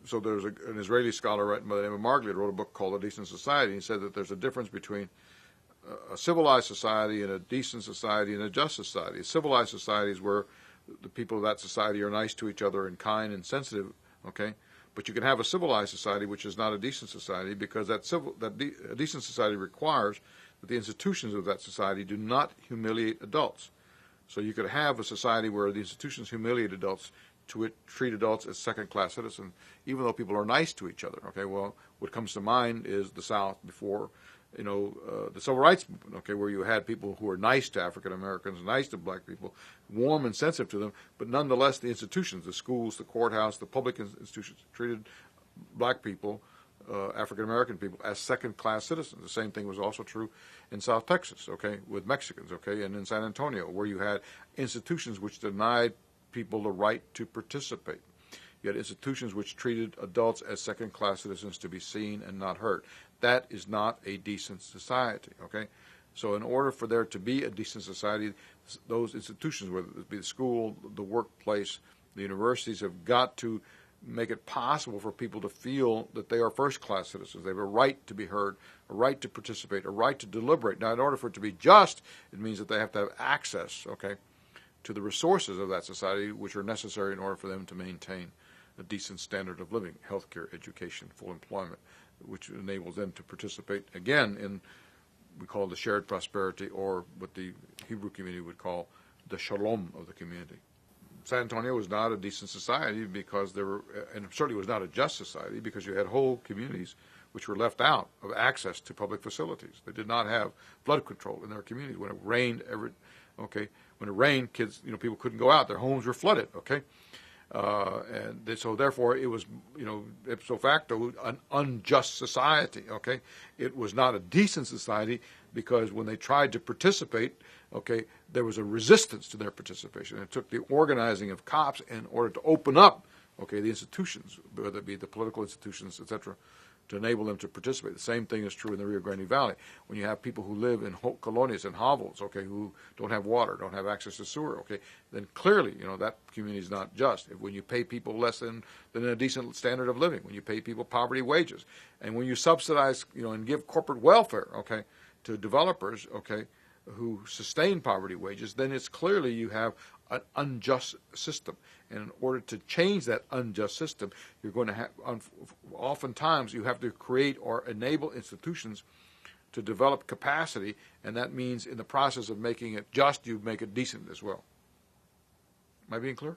so there's an Israeli scholar written by the name of Marglit wrote a book called A Decent Society. He said that there's a difference between a civilized society and a decent society and a just society. A civilized society is where the people of that society are nice to each other and kind and sensitive, okay? But you can have a civilized society which is not a decent society, because a decent society requires that the institutions of that society do not humiliate adults. So you could have a society where the institutions humiliate adults, treat adults as second-class citizens, even though people are nice to each other. Okay, well, what comes to mind is the South before, the Civil Rights Movement. Okay, where you had people who were nice to African Americans, nice to black people, warm and sensitive to them, but nonetheless, the institutions, the schools, the courthouse, the public institutions, treated black people, African American people, as second-class citizens. The same thing was also true in South Texas, okay, with Mexicans, okay, and in San Antonio, where you had institutions which denied people the right to participate. You had institutions which treated adults as second-class citizens to be seen and not heard. That is not a decent society, okay? So in order for there to be a decent society, those institutions, whether it be the school, the workplace, the universities, have got to make it possible for people to feel that they are first-class citizens. They have a right to be heard, a right to participate, a right to deliberate. Now, in order for it to be just, it means that they have to have access, okay, to the resources of that society, which are necessary in order for them to maintain a decent standard of living, healthcare, education, full employment, which enables them to participate, again, in we call the shared prosperity, or what the Hebrew community would call the shalom of the community. San Antonio was not a decent society because there were, and certainly was not a just society, because you had whole communities which were left out of access to public facilities. They did not have flood control in their community. When it rained, when it rained, kids, people couldn't go out. Their homes were flooded, okay? So therefore it was, ipso facto, an unjust society, okay? It was not a decent society because when they tried to participate, okay, there was a resistance to their participation. It took the organizing of cops in order to open up, okay, the institutions, whether it be the political institutions, etc., to enable them to participate. The same thing is true in the Rio Grande Valley. When you have people who live in colonias and hovels, okay, who don't have water, don't have access to sewer, okay, then clearly, that community is not just. When you pay people less than a decent standard of living, when you pay people poverty wages, and when you subsidize, and give corporate welfare, okay, to developers, okay, who sustain poverty wages, then it's clearly you have an unjust system. And in order to change that unjust system, you're going to have, oftentimes you have to create or enable institutions to develop capacity, and that means in the process of making it just, you make it decent as well. Am I being clear?